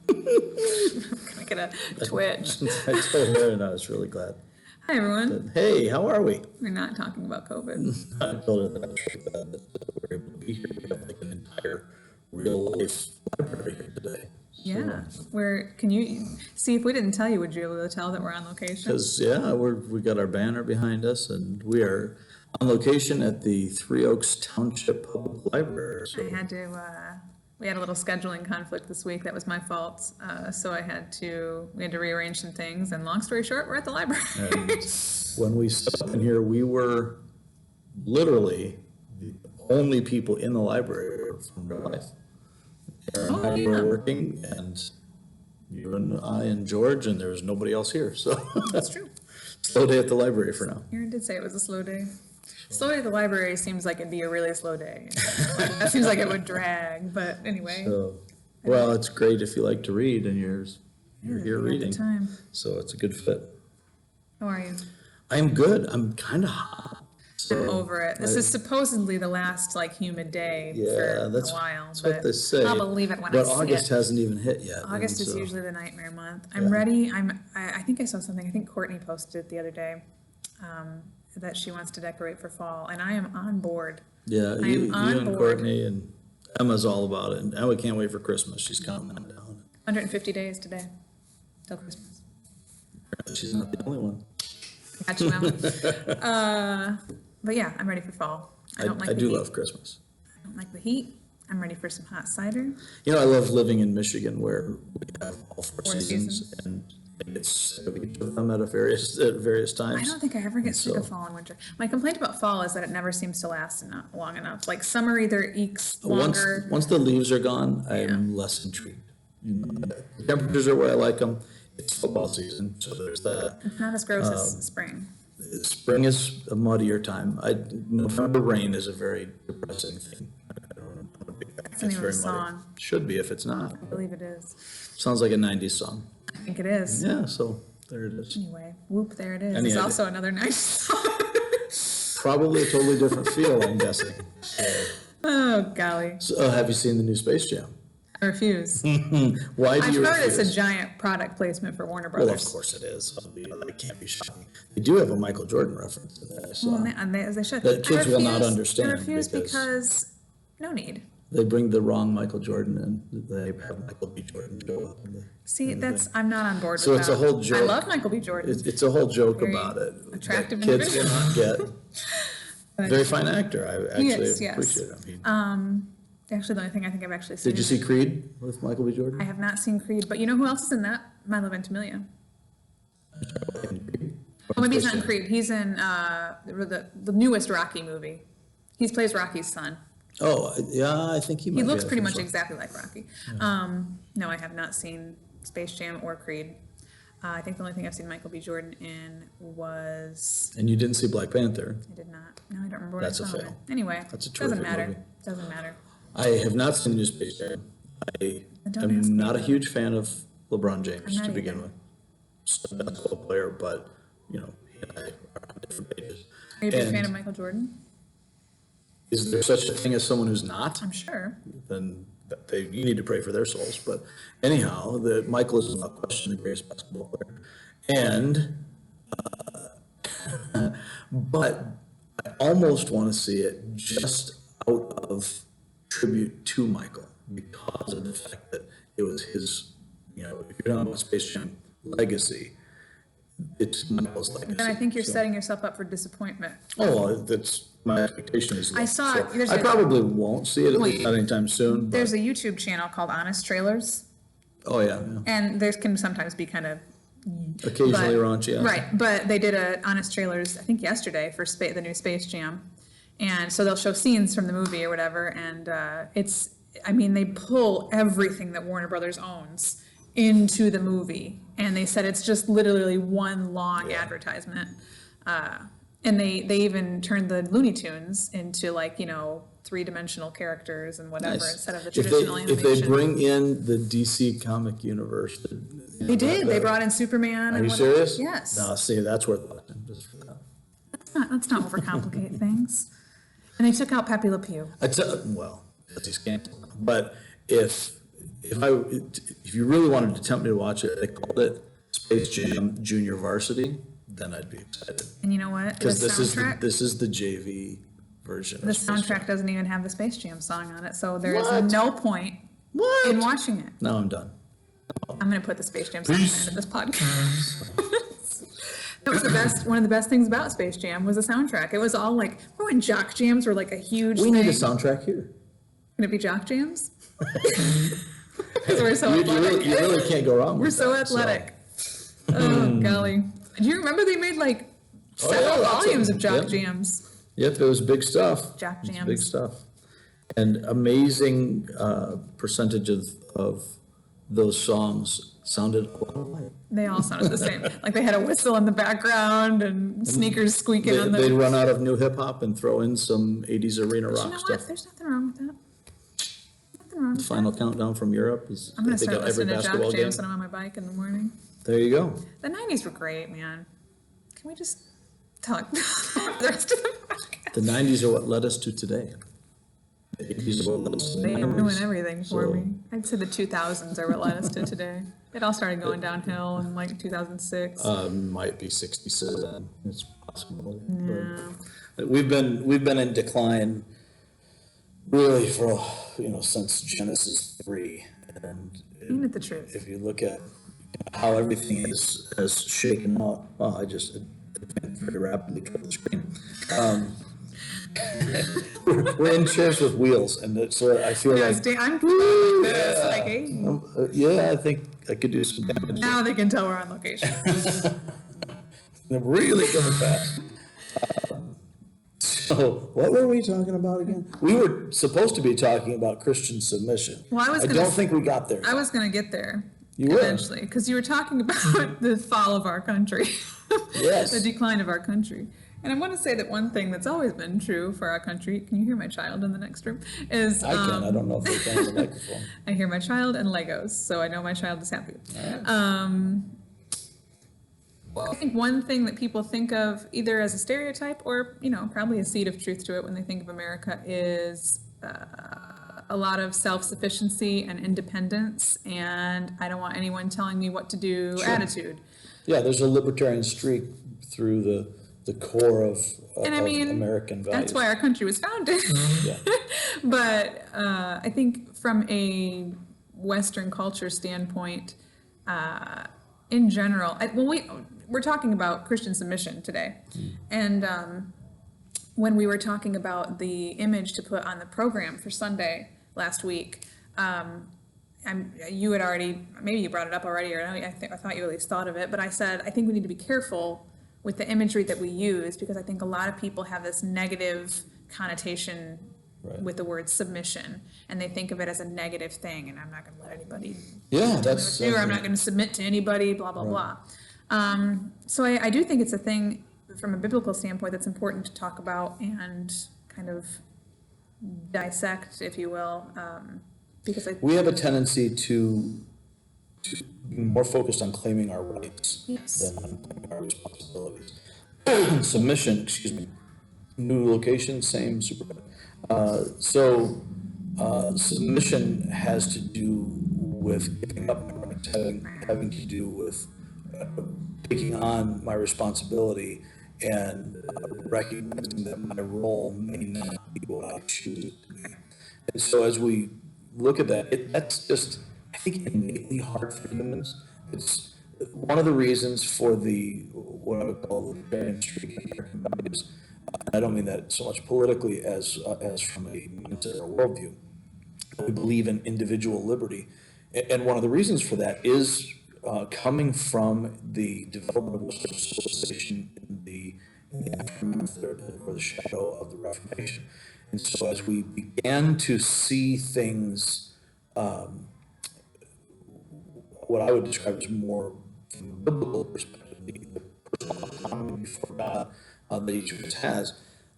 Can I get a twitch? I told her, and I was really glad. Hi, everyone. Hey, how are we? We're not talking about COVID. I told her that I was really glad that we're able to be here. We have like an entire real life library here today. Yeah. Can you see, if we didn't tell you, would you be able to tell that we're on location? Because, we got our banner behind us, and we are on location at the Three Oaks Township Public Library. So. We had a little scheduling conflict this week. That was my fault. So we had to rearrange some things. And long story short, we're at the library. And when we stepped in here, we were literally the only people in the library from real life. Aaron and I were working, and you and I and George, and there was nobody else here. So that's true. Slow day at the library for now. Aaron did say it was a slow day. Slow day at the library seems like it'd be a really slow day. That seems like it would drag, but anyway. So, well, it's great if you like to read and you're here reading. Time. So it's a good fit. How are you? I'm good. I'm kind of hot. So I'm over it. This is supposedly the last humid day for a while. That's what they say. I'll believe it when I see it. But August hasn't even hit yet. August is usually the nightmare month. I'm ready. I think I saw something. I think Courtney posted it the other day. That she wants to decorate for fall, and I am on board. Yeah, you and Courtney and Emma's all about it, and Emma can't wait for Christmas. She's counting that down. 150 days today till Christmas. She's not the only one. Got you, Emma. But yeah, I'm ready for fall. I do love Christmas. I don't like the heat. I'm ready for some hot cider. You know, I love living in Michigan where we have all four seasons, and it's sick of each of them at various times. I don't think I ever get sick of fall and winter. My complaint about fall is that it never seems to last long enough. Like summer either ekes longer. Once the leaves are gone, I'm less intrigued. You know, the temperatures are where I like them. It's football season, so there's that. It's not as gross as spring. Spring is a muddier time. November rain is a very depressing thing. It's the name of a song. Should be if it's not. I believe it is. Sounds like a 90s song. I think it is. Yeah, so there it is. Anyway, whoop, there it is. It's also another nice song. Probably a totally different feel, I'm guessing. Oh, golly. So, have you seen the new Space Jam? I refuse. Why do you refuse? I've heard it's a giant product placement for Warner Brothers. Well, of course it is. That can't be shocking. They do have a Michael Jordan reference in there. So they should. The kids will not understand. I refuse because no need. They bring the wrong Michael Jordan and they have Michael B. Jordan go up. See, I'm not on board with that. So it's a whole joke. I love Michael B. Jordan. It's a whole joke about it. Attractive kids will not get. Very fine actor. I actually appreciate him. Actually, the only thing I think I've actually seen. Did you see Creed with Michael B. Jordan? I have not seen Creed, but you know who else is in that? Milo Ventimiglia. Oh, maybe he's not in Creed. He's in the newest Rocky movie. He plays Rocky's son. Oh, yeah, I think he might. He looks pretty much exactly like Rocky. Yeah. No, I have not seen Space Jam or Creed. I think the only thing I've seen Michael B. Jordan in was. And you didn't see Black Panther? I did not. No, I don't remember what That's I saw. a fail. Anyway, that's a terrific movie. Doesn't matter. I have not seen the new Space Jam. I am not a huge fan of LeBron James to begin with. He's a basketball player, but he and I are on different pages. Are you a big fan of Michael Jordan? Is there such a thing as someone who's not? I'm sure. Then you need to pray for their souls. But anyhow, Michael is without question the greatest basketball player. And, but I almost want to see it just out of tribute to Michael because of the fact that it was his, if you're talking about Space Jam legacy, it's Michael's legacy. Then I think you're setting yourself up for disappointment. Oh, that's my expectation is low. I probably won't see it at least not anytime soon. There's a YouTube channel called Honest Trailers. Oh yeah. And there can sometimes be kind of occasionally raunchy. Yeah. Right, but they did a Honest Trailers I think yesterday for the new Space Jam, and so they'll show scenes from the movie or whatever, and they pull everything that Warner Brothers owns into the movie, and they said it's just literally one long advertisement. And they even turned the Looney Tunes into three-dimensional characters and whatever instead of the traditional animation. If they bring in the DC comic universe, they did. They brought in Superman. Are you serious? Yes. No, see, that's worth watching just for that. Let's not overcomplicate things. And they took out Pepe Le Pew. Well, he's canceled. But if if you really wanted to tempt me to watch it, they called it Space Jam Junior Varsity, then I'd be excited. And you know what? The Because this soundtrack, is the JV version the of Space Jam. soundtrack doesn't even have the Space Jam song on it, so there is What? no point What? in watching it. Now I'm done. I'm gonna put the Space Jam song into this podcast. That was the best. One of the best things about Space Jam was the soundtrack. It was all like, remember when jock jams were like a huge We thing? need a soundtrack here. Can it be jock jams? Because we're so You athletic. really can't go wrong We're with so that, athletic. Oh golly! Do you remember they made like Oh, several yeah, lots volumes of of jock them. jams? Yep, it was big stuff. Jock It was jams. big stuff. And amazing percentage of those songs sounded a lot alike. They all sounded the same. Like they had a whistle in the background and sneakers squeaking on the. They'd run out of new hip hop and throw in some 80s arena But rock you know stuff. what? There's nothing wrong with that. Nothing wrong with Final that. countdown from Europe is I'm gonna they start got every listening to basketball jock game. jams when I'm on my bike in the morning. There you go. The 90s were great, man. Can we just talk the rest of the podcast? The 90s are what led us to today. The 80s are what led us to the They ruin memories. everything for So- me. I'd say the 2000s are what led us to today. It all started going downhill in like 2006. Might be 67. It's possible. Yeah. But we've been in decline really for since Genesis 3, and Ain't it the truth? if you look at how everything has shaken out, well, I just advanced very rapidly toward the screen. We're in chairs with wheels, and so I feel Yeah, like I'm like this, like, hey. yeah, I think I could do some damage. Now they can tell we're on location. I'm really going fast. So, what were we talking about again? We were supposed to be talking about Christian submission. Well, I don't think we got there. I was going to get there You were? eventually, because you were talking about the fall of our country. Yes. The decline of our country. And I want to say that one thing that's always been true for our country, can you hear my child in the next room? Is I can. I don't know if they can on the microphone. I hear my child and Legos, so I know my child is happy. Well, I think one thing that people think of either as a stereotype or, probably a seed of truth to it when they think of America is a lot of self-sufficiency and independence, and I don't want anyone telling me what to do Sure. attitude. Yeah, there's a libertarian streak through the core of And I mean, American values. that's why our country was founded. Yeah. But I think from a Western culture standpoint, in general, we're talking about Christian submission today. And when we were talking about the image to put on the program for Sunday last week, you had already, maybe you brought it up already, or I thought you at least thought of it, but I said, I think we need to be careful with the imagery that we use, because I think a lot of people have this negative connotation Right. with the word submission, and they think of it as a negative thing, and I'm not going to let anybody Yeah, tell me what to do, or I'm not going to submit to anybody, blah, blah, Right. blah. So I do think it's a thing from a biblical standpoint that's important to talk about and kind of dissect, if you will, because We have a tendency to be more focused on claiming our rights Yes. than on claiming our responsibilities. Submission, excuse me. New location, same, super. Submission has to do with giving up my rights, having to do with taking on my responsibility and recognizing that my role may not be what I choose it to be. And so as we look at that, that's just, I think, innately hard for humans. It's one of the reasons for what I would call the libertarian streak in American values. I don't mean that so much politically as from a mindset or worldview. We believe in individual liberty. And one of the reasons for that is coming from the development of Western civilization in the aftermath or the shadow of the Reformation. And so as we began to see things, what I would describe as more from a biblical perspective, the personal autonomy before God that each of us has,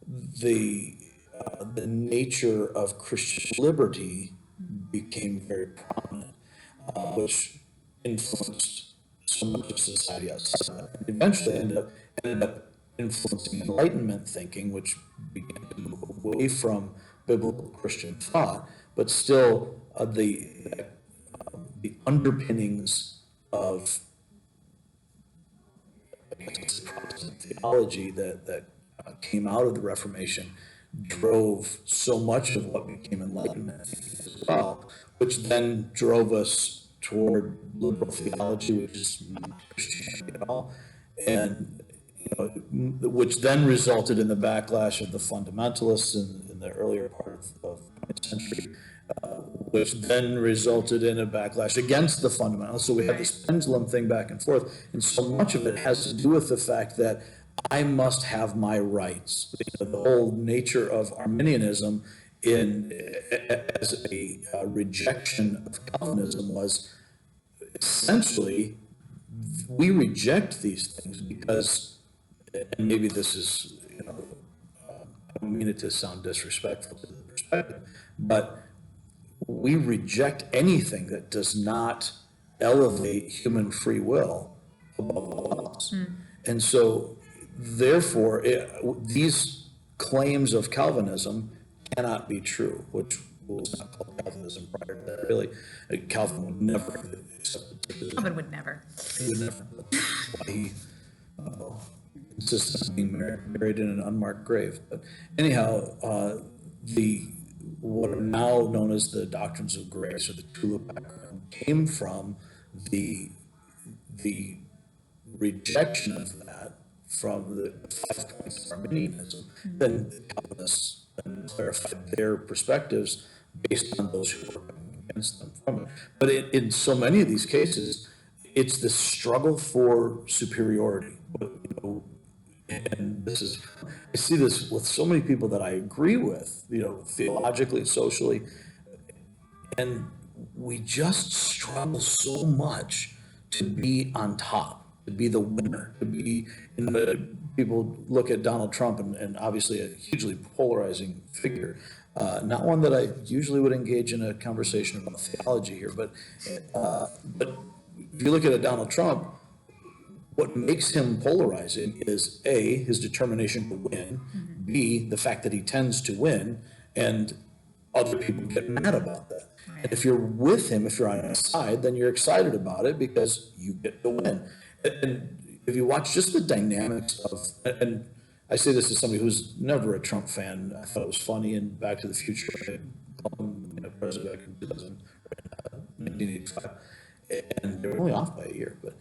the nature of Christian liberty became very prominent, which influenced so much of society outside of that. And eventually ended up influencing Enlightenment thinking, which began to move away from biblical Christian thought, but still the the underpinnings of Protestant theology that came out of the Reformation drove so much of what became Enlightenment as well, which then drove us toward liberal theology, which is not Christianity at all, and which then resulted in the backlash of the fundamentalists in the earlier part of the 20th century, which then resulted in a backlash against the fundamentalists. So we have this pendulum thing back and forth, and so much of it has to do with the fact that I must have my rights. The whole nature of Arminianism as a rejection of Calvinism was essentially, we reject these things because, and maybe this is, I don't mean it to sound disrespectful to the perspective, but we reject anything that does not elevate human free will above all else. And so, therefore, these claims of Calvinism cannot be true, which was not called Calvinism prior to that, really. Calvin would never accept it. Calvin would never. He would never. That's why he insisted on being married in an unmarked grave. But anyhow, what are now known as the doctrines of grace, or the tulip background, came from the rejection of that from the 5 points of Arminianism. Then the Calvinists clarified their perspectives based on those who were coming against them from it. But in so many of these cases, it's the struggle for superiority. And I see this with so many people that I agree with, theologically, socially, and we just struggle so much to be on top, to be the winner, to be, people look at Donald Trump and obviously a hugely polarizing figure, not one that I usually would engage in a conversation about theology here, but if you look at a Donald Trump, what makes him polarizing is A, his determination to win, B, the fact that he tends to win, and other people get mad about that. And if you're with him, if you're on his side, then you're excited about it because you get to win. And if you watch just the dynamics of, and I say this as somebody who's never a Trump fan, I thought it was funny in Back to the Future, president back in 1985, and they were only off by a year, but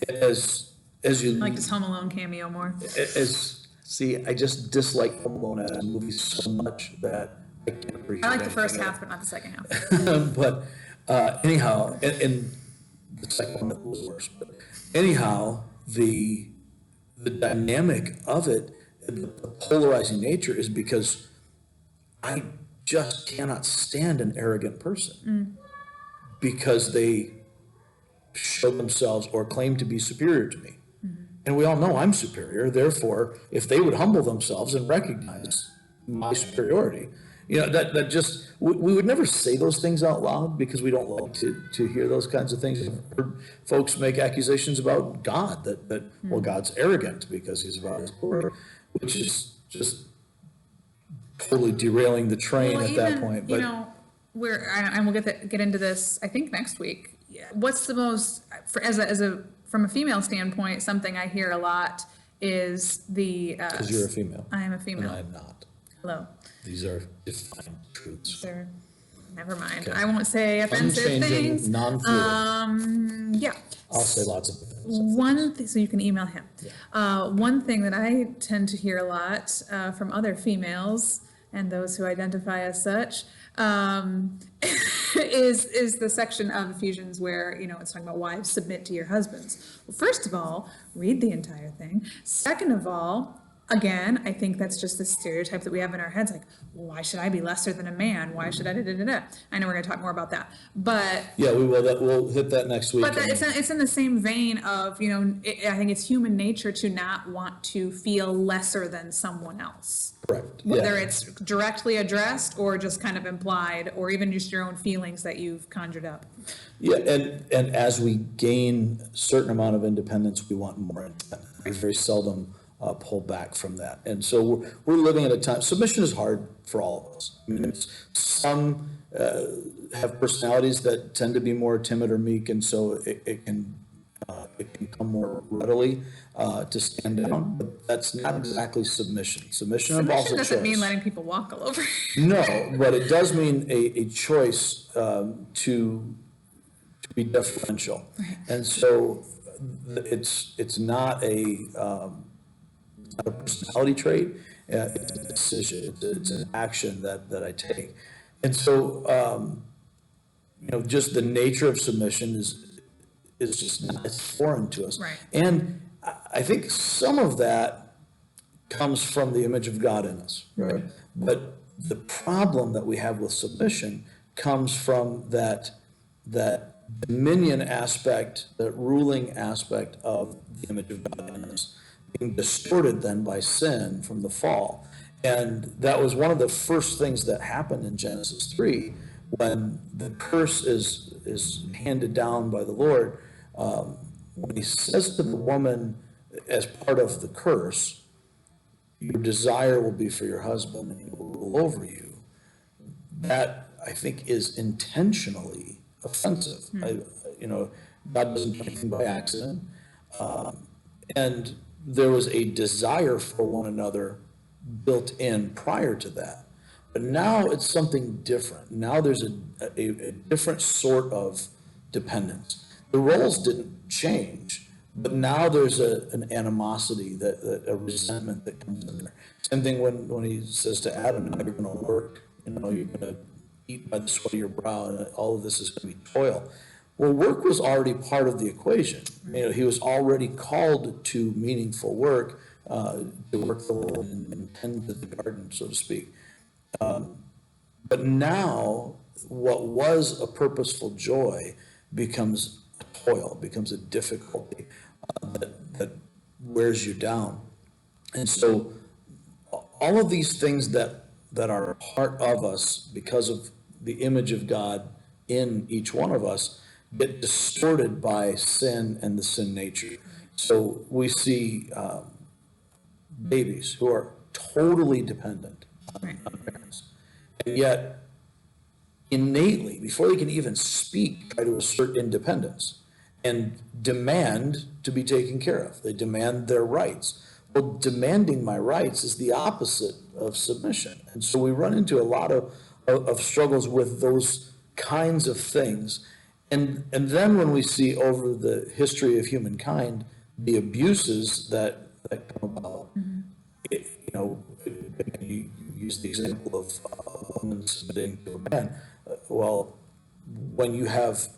as you I like his Home Alone cameo more. I just dislike Home Alone as a movie so much that I can't appreciate. I like the first half, but not the second half. But anyhow, and the second one was worse. But anyhow, the dynamic of it, the polarizing nature, is because I just cannot stand an arrogant person because they show themselves or claim to be superior to me. And we all know I'm superior. Therefore, if they would humble themselves and recognize my superiority, that just, we would never say those things out loud because we don't like to hear those kinds of things. I've heard folks make accusations about God, that well, God's arrogant because he's about his glory, which is just totally derailing the train at that point. But and we'll get into this, I think, next week. What's the most, from a female standpoint, something I hear a lot is the. Because you're a female. I am a female. And I am not. Hello. These are defined truths. Never mind. Okay. I won't say offensive Unchanging, things. non-fluid. Yeah. I'll say lots of things. So you can email him. Yeah. One thing that I tend to hear a lot from other females and those who identify as such is the section of Ephesians where, it's talking about wives submit to your husbands. Well, first of all, read the entire thing. Second of all, again, I think that's just the stereotype that we have in our heads, like, well, why should I be lesser than a man? Why should I da-da-da-da? I know we're going to talk more about that, but yeah, we will. We'll hit that next week. But it's in the same vein of, I think it's human nature to not want to feel lesser than someone else. Correct. Whether Yeah. it's directly addressed or just kind of implied, or even just your own feelings that you've conjured up. Yeah, and as we gain a certain amount of independence, we want more independence. We very seldom pull back from that. And so we're living at a time, submission is hard for all of us. I mean, some have personalities that tend to be more timid or meek, and so it can come more readily to stand down, but that's not exactly submission. Submission involves a choice. Submission doesn't mean letting people walk all over. No, but it does mean a choice to be deferential. Right. And so it's not a personality trait, it's a decision, it's an action that I take. And so, just the nature of submission is just not, it's foreign to us. Right. And I think some of that comes from the image of God in us, right? But the problem that we have with submission comes from that dominion aspect, that ruling aspect of the image of God in us, being distorted then by sin from the fall. And that was one of the first things that happened in Genesis 3, when the curse is handed down by the Lord. When he says to the woman, as part of the curse, your desire will be for your husband and he will rule over you. That, I think, is intentionally offensive. God doesn't do anything by accident. And there was a desire for one another built in prior to that. But now it's something different. Now there's a different sort of dependence. The roles didn't change, but now there's an animosity, a resentment that comes in there. Same thing when he says to Adam, now you're going to work, you're going to eat by the sweat of your brow, and all of this is going to be toil. Well, work was already part of the equation. He was already called to meaningful work, to work the Lord and tend to the garden, so to speak. But now, what was a purposeful joy becomes a toil, becomes a difficulty that wears you down. And so, all of these things that are part of us because of the image of God in each one of us get distorted by sin and the sin nature. So we see babies who are totally dependent on parents, and yet innately, before they can even speak, try to assert independence and demand to be taken care of. They demand their rights. Well, demanding my rights is the opposite of submission. And so we run into a lot of struggles with those kinds of things. And then when we see over the history of humankind, the abuses that come about, you use the example of a woman submitting to a man. Well, when you have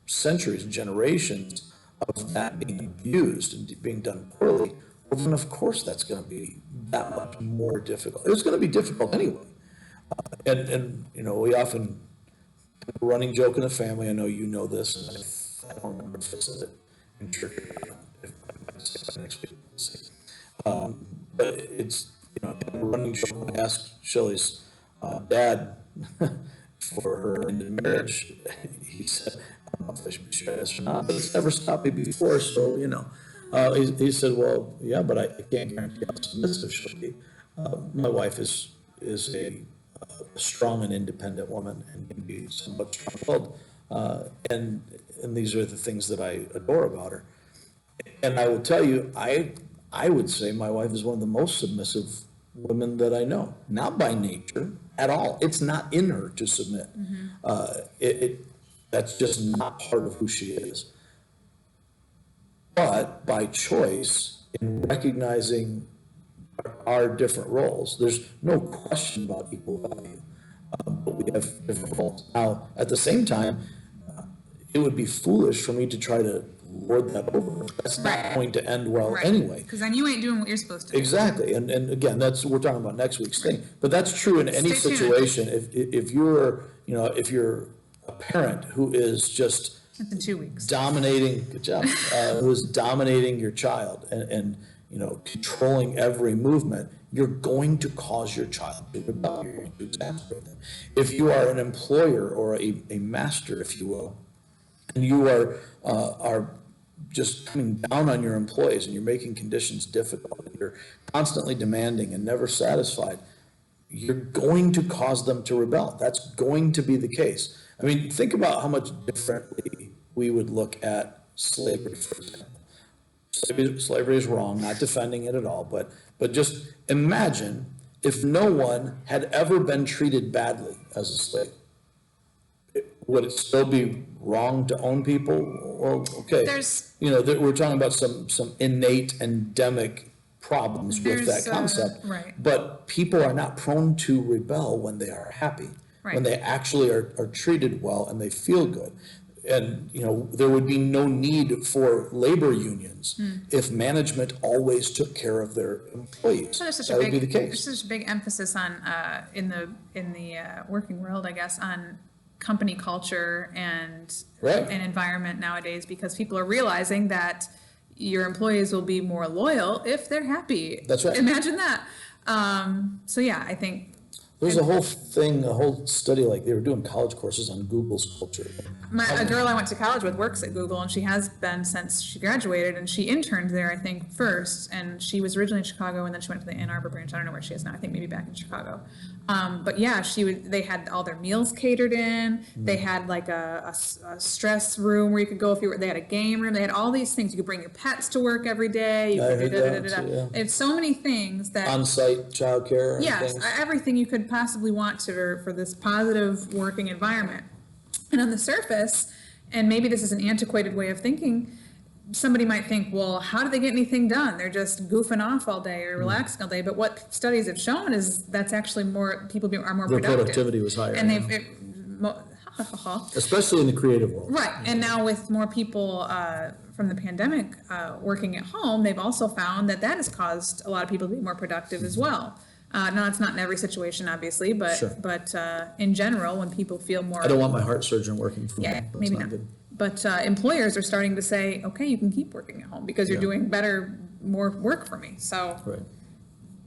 centuries and generations of that being abused and being done poorly, well, then of course that's going to be that much more difficult. It was going to be difficult anyway. And we often, a running joke in the family, I know you know this, and I don't remember if I said it in church or not, if I say that next week, we'll see. But it's, a running joke. I asked Shelley's dad for her end of marriage. He said, I don't know if I should be sure this or not, but it's never stopped me before, so, he said, well, yeah, but I can't guarantee how submissive she'll be. My wife is a strong and independent woman and can be somewhat strong-willed, and these are the things that I adore about her. And I will tell you, I would say my wife is one of the most submissive women that I know. Not by nature at all. It's not in her to submit. That's just not part of who she is. But by choice, in recognizing our different roles, there's no question about equal value, but we have different roles. Now, at the same time, it would be foolish for me to try to lord that over. That's not going to end well anyway. Because then you ain't doing what you're supposed to do. Exactly, and again, we're talking about next week's thing. But that's true in any situation. If you're a parent who is just within 2 weeks dominating, good job, who is dominating your child and controlling every movement, you're going to cause your child to rebel. You're going to exasperate them. If you are an employer or a master, if you will, and you are just coming down on your employees and you're making conditions difficult, and you're constantly demanding and never satisfied, you're going to cause them to rebel. That's going to be the case. I mean, think about how much differently we would look at slavery, for example. Slavery is wrong, not defending it at all, but just imagine if no one had ever been treated badly as a slave. Would it still be wrong to own people? Well, okay. We're talking about some innate endemic problems with that concept. Right. But people are not prone to rebel when they are happy, when they actually are treated well and they feel good. And, there would be no need for labor unions if management always took care of their employees. That would be the case. There's such a big emphasis on, in the working world, I guess, on company culture and environment nowadays, because people are realizing that your employees will be more loyal if they're happy. That's right. Imagine that. So yeah, I think there's a whole study, like they were doing college courses on Google's culture. A girl I went to college with works at Google, and she has been since she graduated, and she interned there, I think, first, and she was originally in Chicago, and then she went to the Ann Arbor branch. I don't know where she is now. I think maybe back in Chicago. But yeah, they had all their meals catered in. They had like a stress room where you could go they had a game room. They had all these things. You could bring your pets to work every day. It's so many things that on-site childcare. Yes, everything you could possibly want for this positive working environment. And on the surface, and maybe this is an antiquated way of thinking, somebody might think, well, how do they get anything done? They're just goofing off all day or relaxing all day. But what studies have shown is that's actually people are more their productive. Productivity was higher. And especially in the creative world. Right. And now with more people from the pandemic working at home, they've also found that has caused a lot of people to be more productive as well. No, it's not in every situation, obviously, but in general, when people feel more... I don't want my heart surgeon working from home. Yeah, maybe not. Good. But employers are starting to say, okay, you can keep working at home because you're doing more work for me. So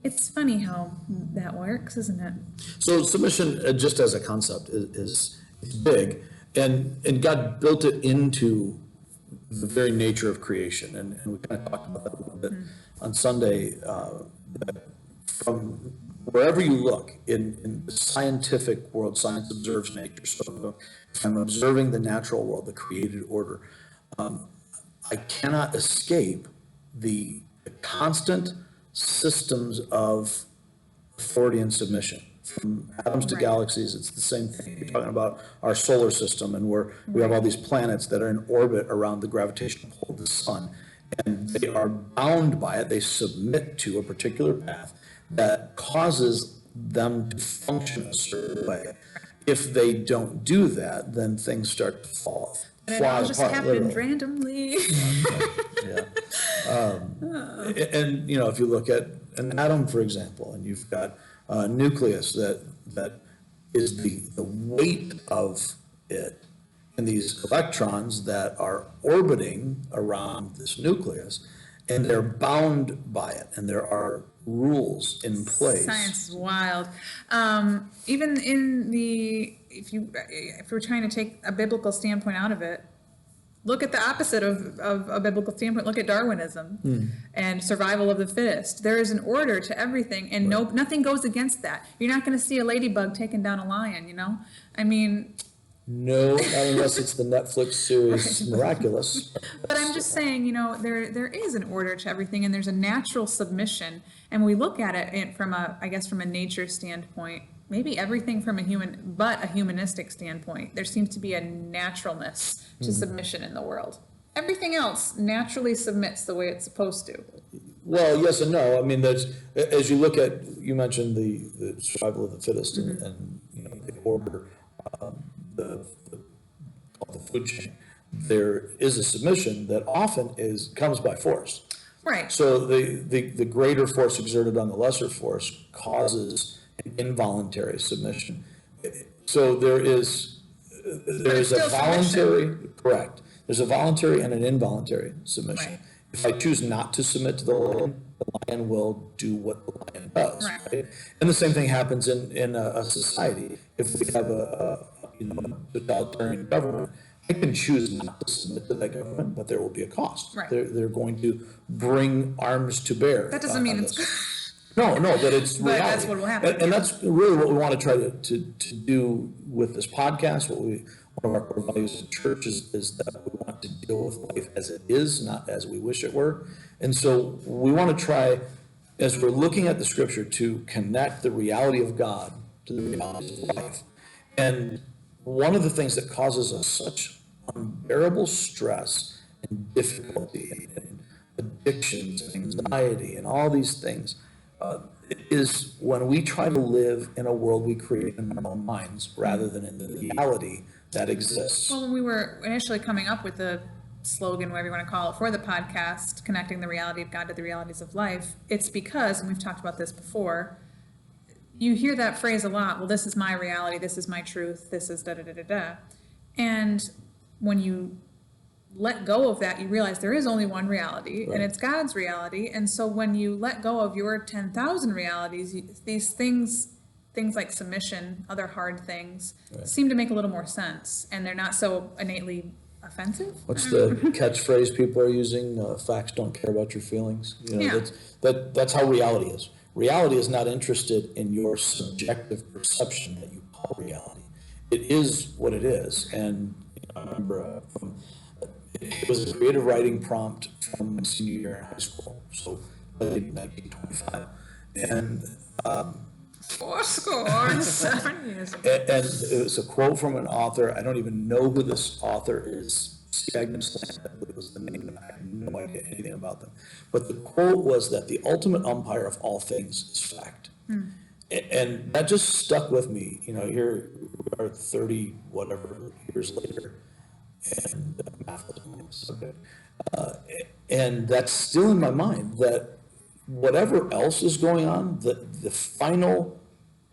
it's funny how that works, isn't it? So submission, just as a concept, is big, and God built it into the very nature of creation, and we kind of talked about that a little bit on Sunday. From wherever you look in the scientific world, science observes nature. So if I'm observing the natural world, the created order, I cannot escape the constant systems of authority and submission. From atoms to galaxies, it's the same thing. You're talking about our solar system, and we have all these planets that are in orbit around the gravitational pull of the sun, and they are bound by it. They submit to a particular path that causes them to function a certain way. If they don't do that, then things start to fly apart. It just happens randomly. And if you look at an atom, for example, and you've got a nucleus that is the weight of it, and these electrons that are orbiting around this nucleus, and they're bound by it, and there are rules in place. Science is wild. Even if we're trying to take a biblical standpoint out of it, look at the opposite of a biblical standpoint. Look at Darwinism and survival of the fittest. There is an order to everything, and nothing goes against that. You're not going to see a ladybug taking down a lion, I mean... No, not unless it's the Netflix series Miraculous. But I'm just saying, there is an order to everything, and there's a natural submission. And we look at it from a nature standpoint, maybe everything from a humanistic standpoint. There seems to be a naturalness to submission in the world. Everything else naturally submits the way it's supposed to. Well, yes and no. I mean, as you look at, you mentioned the survival of the fittest and the order. The food chain, there is a submission that often comes by force. Right. So the greater force exerted on the lesser force causes an involuntary submission. So there's a voluntary, correct. There's a voluntary and an involuntary submission. Right. If I choose not to submit to the lion will do what the lion does. Right? And the same thing happens in a society. If we have a totalitarian government, I can choose not to submit to that government, but there will be a cost. Right. They're going to bring arms to bear. That doesn't mean on it's this. No, but it's But reality. that's what will happen, And that's really what we want to try to do with this podcast. One of our core values of church is that we want to deal with life as it is, not as we wish it were. And so we want to try, as we're looking at the scripture, to connect the reality of God to the realities of life. And one of the things that causes us such unbearable stress and difficulty and addictions and anxiety and all these things is when we try to live in a world we create in our own minds rather than in the reality that exists. Well, when we were initially coming up with the slogan, whatever you want to call it, for the podcast, connecting the reality of God to the realities of life, it's because, and we've talked about this before, you hear that phrase a lot, well, this is my reality, this is my truth, this is da-da-da-da-da. And when you let go of that, you realize there is only one reality, Right. and it's God's reality. And so when you let go of your 10,000 realities, these things like submission, other hard things, Right. seem to make a little more sense, and they're not so innately offensive. What's the catchphrase people are using? Facts don't care about your feelings. Yeah. That's how reality is. Reality is not interested in your subjective perception that you call reality. It is what it is. And I remember it was a creative writing prompt from my senior year in high school, so in 1925. And Four score and 7 years ago. And it was a quote from an author. I don't even know who this author is. Agnes Land, I believe was the name. I have no idea anything about them. But the quote was that the ultimate umpire of all things is fact. And that just stuck with me. Here we are 30 whatever years later, and math is so good. And that's still in my mind, that whatever else is going on, the final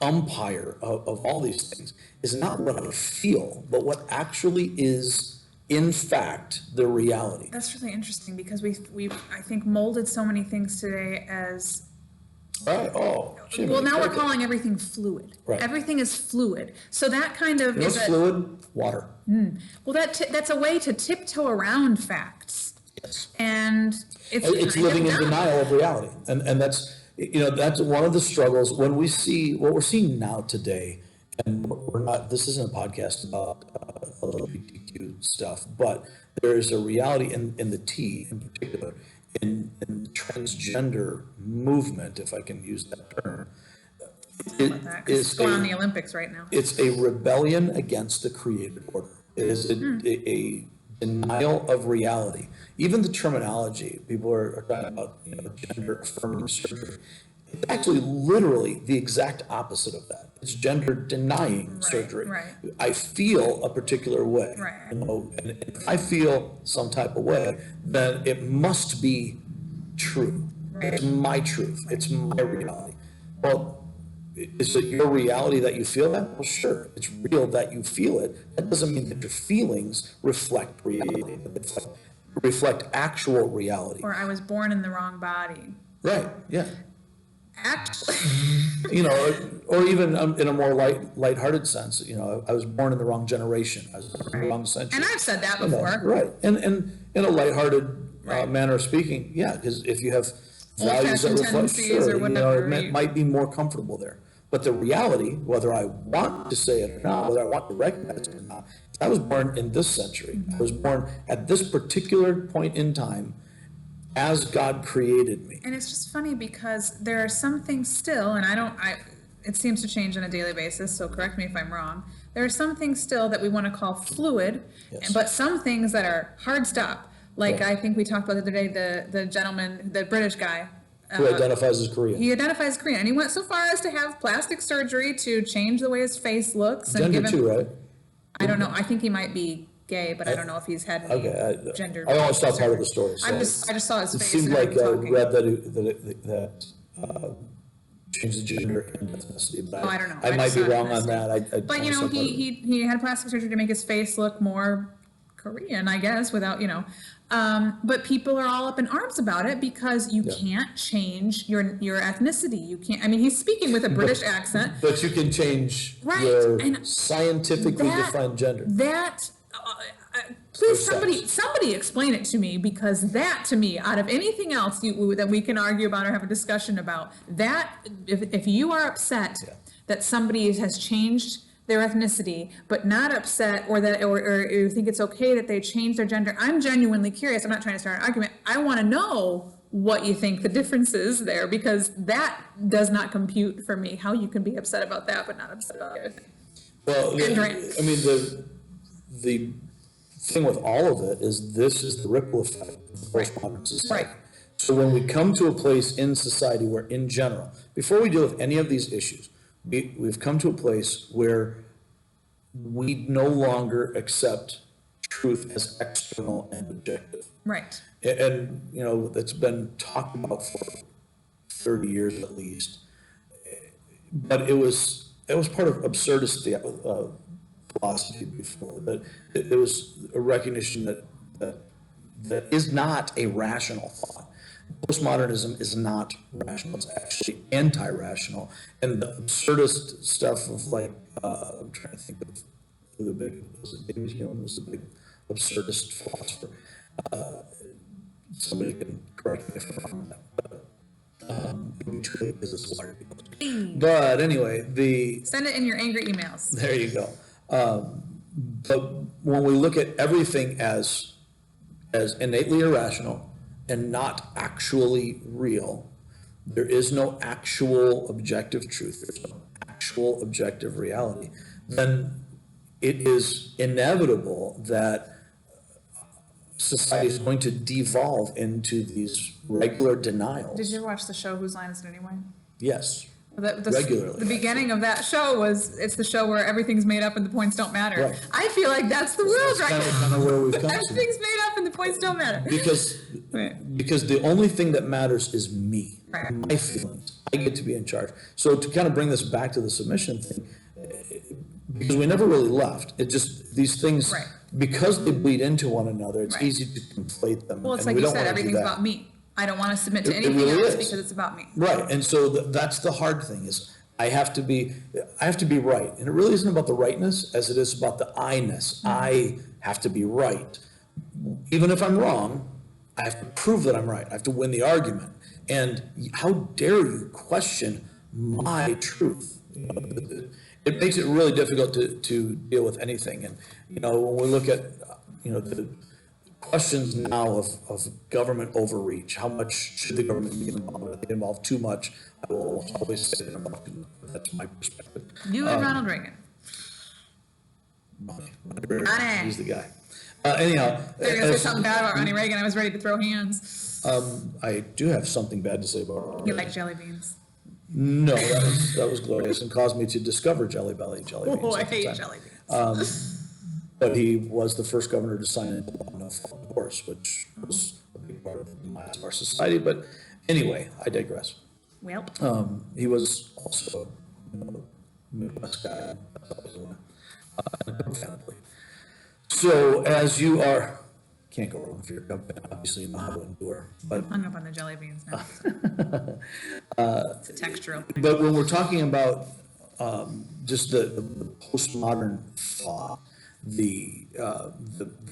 umpire of all these things is not what I feel, but what actually is, in fact, the reality. That's really interesting, because we've I think molded so many things today as, Right? Oh, Jimmy, well, now we're take it. calling everything fluid. Right. Everything is fluid. So that kind of is What's fluid? Water. well, that's a way to tiptoe around facts. Yes. And It's kind living of in dumb. denial of reality. And that's one of the struggles when we see what we're seeing now today. And this isn't a podcast about LGBTQ stuff, but there's a reality in the T in particular, in the transgender movement, if I can use that term. About that, 'cause it's going on the Olympics right now. It's a rebellion against the created order. It is a denial of reality. Even the terminology, people are talking about gender affirming surgery. It's actually literally the exact opposite of that. It's gender denying surgery. right. I feel a particular way. Right. And if I feel some type of way, then it must be true. Right. It's my truth. It's my reality. Well, is it your reality that you feel that? Well, sure, it's real that you feel it. That doesn't mean that your feelings reflect reality, reflect actual reality. Or I was born in the wrong body. Right, yeah. Actually, Or even in a more lighthearted sense, I was born in the wrong generation. I was born in the wrong century. and I've said that before. Right, and in a lighthearted manner of speaking, yeah, because if you have values that Old-fashioned reflect, tendencies or whatever, it might be more comfortable there. But the reality, whether I want to say it or not, whether I want to recognize it or not, I was born in this century. I was born at this particular point in time as God created me. And it's just funny because there are some things still, and it seems to change on a daily basis, so correct me if I'm wrong. There are some things still that we want to call fluid, Yes. but some things that are hard stop. Like Right. I think we talked about the other day, the gentleman, the British guy. Who identifies as Korean. He identifies Korean, and he went so far as to have plastic surgery to change the way his face looks. And Gender give him, too, right? I don't know, I think he might be gay, but I don't know if he's had any Okay, gender. I only saw part of the story. So I just saw his it face. seemed and like everyone talking. read that changed the gender and ethnicity. But Oh, I don't know. I I might just be saw it wrong in on the that. But only saw part of it. he had plastic surgery to make his face look more Korean, I guess, without but people are all up in arms about it because you can't change your ethnicity. You can't. I mean, he's speaking with a British accent. But you can change Right, your and scientifically defined gender. That Please, somebody explain it to me, because that, to me, out of anything else that we can argue about or have a discussion about, that, if you are upset that somebody has changed their ethnicity, but not upset, or you think it's okay that they change their gender, I'm genuinely curious. I'm not trying to start an argument. I want to know what you think the difference is there, because that does not compute for me, how you can be upset about that but not upset about everything. Well, I mean, the thing with all of it is this is the ripple effect of the postmodern society. Right. So when we come to a place in society where, in general, before we deal with any of these issues, we've come to a place where we no longer accept truth as external and objective. Right. And that's been talked about for 30 years at least. But it was part of absurdist philosophy before, that there was a recognition that is not a rational thought. Postmodernism is not rational; it's actually anti-rational. And the absurdist stuff of I'm trying to think of who the big David Hume was the big absurdist philosopher. Somebody can correct me if I'm wrong on that. But anyway, send it in your angry emails. There you go. But when we look at everything as innately irrational and not actually real, there is no actual objective truth. There's no actual objective reality. Then it is inevitable that society is going to devolve into these regular denials. Did you ever watch the show Whose Line Is It Anyway? Yes. Regularly. The beginning of that show it's the show where everything's made up and the points don't matter. Right. I feel like that's the world right now. Kind of where we've come Everything's made up and the points don't matter. Because the only thing that matters is me, right. My feelings. I get to be in charge. So to kind of bring this back to the submission thing, because we never really left. It just, these things, right. Because they bleed into one another, it's right. easy to conflate them. Well, it's like you said, everything's about me. I don't want to submit to anything really else is. because it's about me. Right, and so that's the hard thing is I have to be right, and it really isn't about the rightness as it is about the I-ness. Mm-hmm. I have to be right, even if I'm wrong. I have to prove that I'm right. I have to win the argument. And how dare you question my truth? It makes it really difficult to deal with anything. And when we look at the questions now of government overreach, how much should the government be involved? If they involve too much, I will always say that involved too much. That's my perspective. You and Ronald Reagan. Money. He's the guy. Anyhow, they're going to say something bad about Ronnie Reagan. I was ready to throw hands. I do have something bad to say about Ronald You Reagan. like jelly beans? No, that was glorious and caused me to discover Jelly beans. Oh, I hate jelly beans. But he was the first governor to sign into law of divorce, which was a big part of our society. But anyway, I digress. Well, he was also a Midwest guy. So as you are, can't go wrong if you're a governor. Obviously, you know how to endure. But hung up on the jelly beans now. It's a textural thing. But when we're talking about just the postmodern thought, the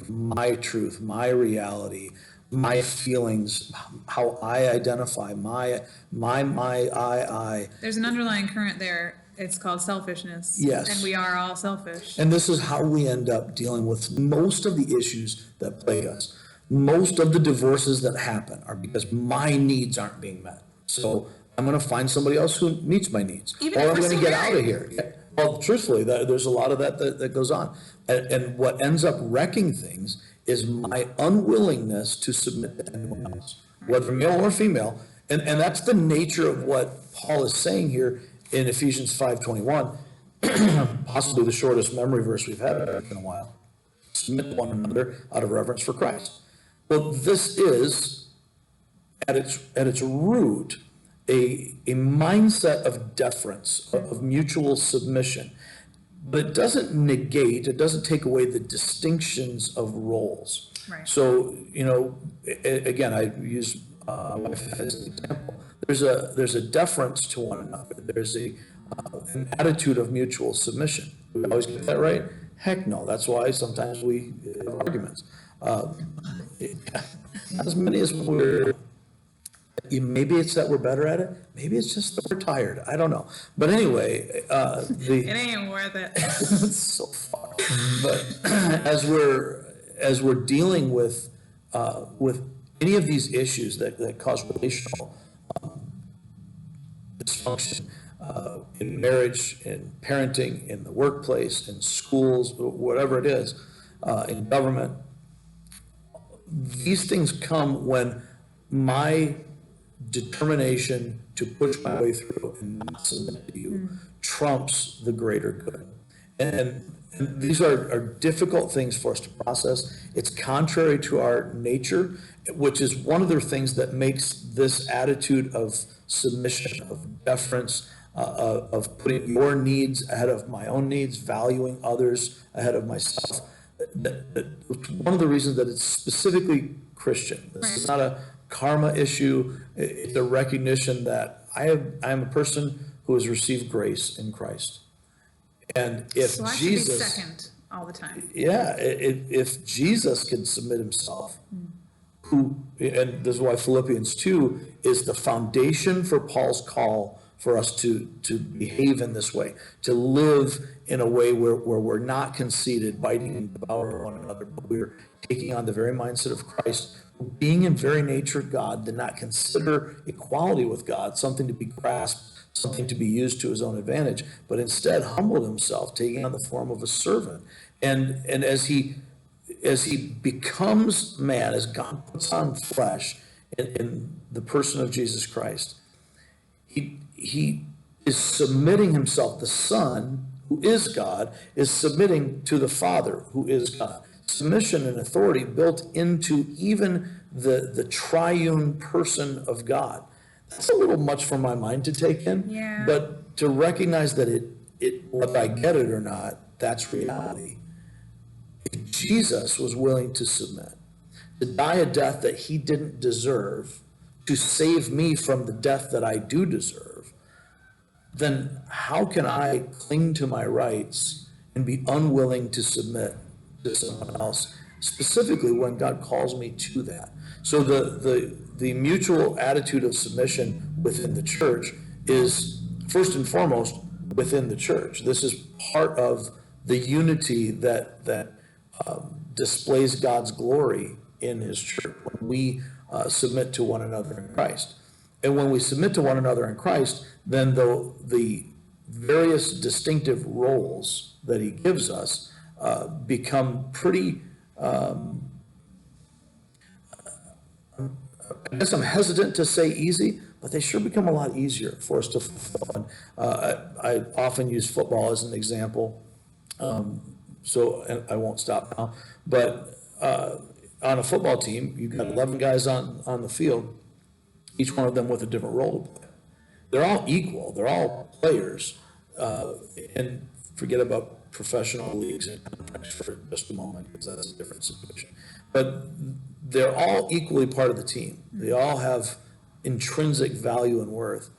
my truth, my reality, my feelings, how I identify my I. There's an underlying current there. It's called selfishness. Yes. And we are all selfish. And this is how we end up dealing with most of the issues that plague us. Most of the divorces that happen are because my needs aren't being met. So I'm going to find somebody else who meets my needs. Even or if I'm we're going to get still out of here. Yeah. Well, truthfully, there's a lot of that goes on. And what ends up wrecking things is my unwillingness to submit to anyone else, whether male or female. And that's the nature of what Paul is saying here in Ephesians 5:21, possibly the shortest memory verse we've had in a while. Submit to one another out of reverence for Christ. Well, this is, at its root, a mindset of deference, of mutual submission. But it doesn't negate, it doesn't take away the distinctions of roles. Right. So, again, I use my wife as an example. There's a deference to one another. There's an attitude of mutual submission. Do we always get that right? Heck no. That's why sometimes we have arguments. Not as many as we're. Maybe it's that we're better at it. Maybe it's just that we're tired. I don't know. But anyway, It ain't worth it. it's so far. But as we're dealing with any of these issues that cause relational dysfunction in marriage, in parenting, in the workplace, in schools, whatever it is, in government, these things come when my determination to push my way through and not submit to you trumps the greater good. And these are difficult things for us to process. It's contrary to our nature, which is one of the things that makes this attitude of submission, of deference, of putting your needs ahead of my own needs, valuing others ahead of myself. One of the reasons that it's specifically Christian. This is not a karma issue. It's a recognition that I am a person who has received grace in Christ. And if So I Jesus, should be second all the time. yeah, if Jesus can submit himself, and this is why Philippians 2 is the foundation for Paul's call for us to behave in this way, to live in a way where we're not conceited, biting and devouring one another, but we're taking on the very mindset of Christ, being in very nature God, did not consider equality with God something to be grasped, something to be used to his own advantage, but instead humbled himself, taking on the form of a servant. And as he becomes man, as God puts on flesh in the person of Jesus Christ, he is submitting himself. The Son, who is God, is submitting to the Father, who is God. Submission and authority built into even the triune person of God. That's a little much for my mind to take in. Yeah. But to recognize that whether I get it or not, that's reality. If Jesus was willing to submit, to die a death that he didn't deserve, to save me from the death that I do deserve, then how can I cling to my rights and be unwilling to submit to someone else, specifically when God calls me to that? So the mutual attitude of submission within the church is first and foremost within the church. This is part of the unity that displays God's glory in his church, when we submit to one another in Christ. And when we submit to one another in Christ, then the various distinctive roles that he gives us become pretty, I guess I'm hesitant to say easy, but they sure become a lot easier for us to fulfill. I often use football as an example, so I won't stop now. But on a football team, you've got 11 guys on the field, each one of them with a different role to play. They're all equal. They're all players. And forget about professional leagues and contracts for just a moment, because that's a different situation. But they're all equally part of the team. They all have intrinsic value and worth.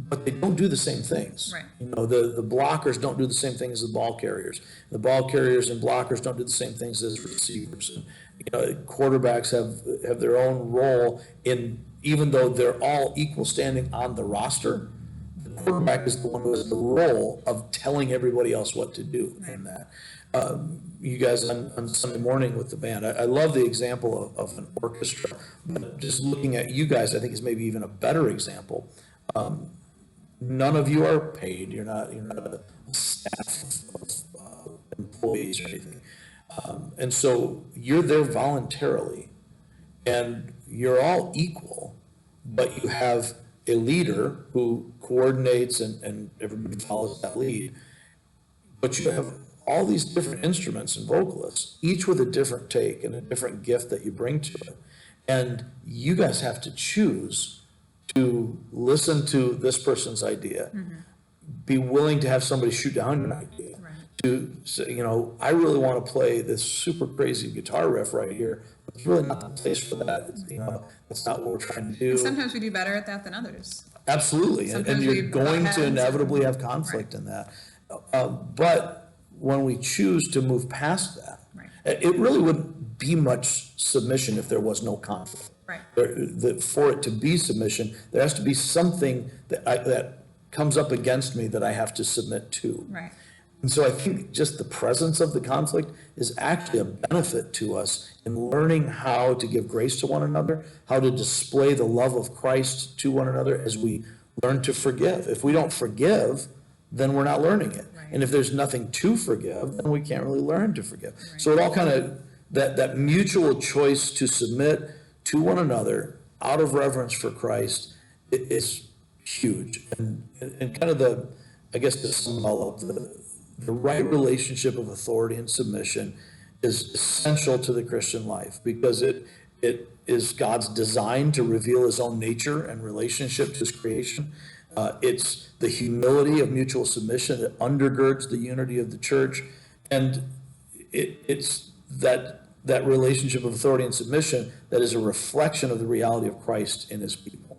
But they don't do the same things. Right. You know, the blockers don't do the same things as the ball carriers. The ball carriers and blockers don't do the same things as receivers. And, you know, quarterbacks have their own role in, even though they're all equal standing on the roster, the quarterback is the one who has the role of telling everybody else what to do in that. You guys on Sunday morning with the band, I love the example of an orchestra, but just looking at you guys, I think is maybe even a better example. None of you are paid. You're not a staff of employees or anything. And so you're there voluntarily, and you're all equal, but you have a leader who coordinates and everybody follows that lead. But you have all these different instruments and vocalists, each with a different take and a different gift that you bring to it. And you guys have to choose to listen to this person's idea, be willing to have somebody shoot down an idea, to say, you know, I really want to play this super crazy guitar riff right here. It's really not the place for that. It's, you know, that's not what we're trying to do. And sometimes we do better at that than others. Absolutely, and Sometimes you're we going butt to heads inevitably and- have conflict in that. But when we choose to move past that, Right. it really wouldn't be much submission if there was no conflict. Right. For it to be submission, there has to be something that comes up against me that I have to submit to. Right. And so I think just the presence of the conflict is actually a benefit to us in learning how to give grace to one another, how to display the love of Christ to one another as we learn to forgive. If we don't forgive, then we're not learning it. Right. And if there's nothing to forgive, then we can't really learn to forgive. Right. So it all kind of, that mutual choice to submit to one another out of reverence for Christ is huge. And kind of I guess to sum it all up, the right relationship of authority and submission is essential to the Christian life, because it is God's design to reveal his own nature and relationship to his creation. It's the humility of mutual submission that undergirds the unity of the church. And it's that relationship of authority and submission that is a reflection of the reality of Christ in his people.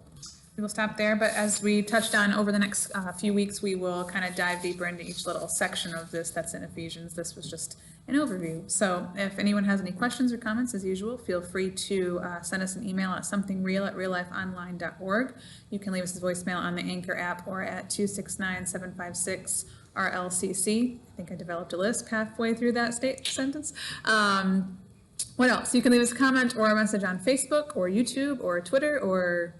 We will stop there, but as we touched on over the next few weeks, we will kind of dive deeper into each little section of this that's in Ephesians. This was just an overview. So if anyone has any questions or comments, as usual, feel free to send us an email at somethingreal@reallifeonline.org. You can leave us a voicemail on the Anchor app or at 269-756-RLCC. I think I developed a lisp halfway through that sentence. What else? You can leave us a comment or a message on Facebook or YouTube or Twitter, or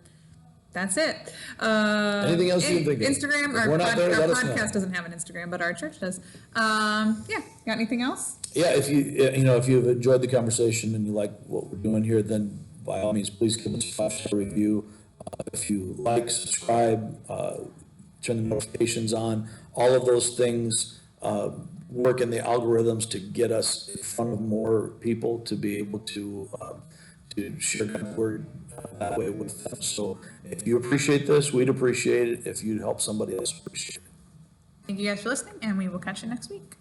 that's it. Anything else you can think of? Instagram, If our we're not there, let us know. podcast doesn't have an Instagram, but our church does. Yeah, got anything else? Yeah, if you've enjoyed the conversation and you like what we're doing here, then by all means, please give us a 5-star review. If you like, subscribe, turn the notifications on, all of those things work in the algorithms to get us in front of more people to be able to share God's word that way with them. So if you appreciate this, we'd appreciate it. If you'd help somebody else, appreciate it. Thank you guys for listening, and we will catch you next week.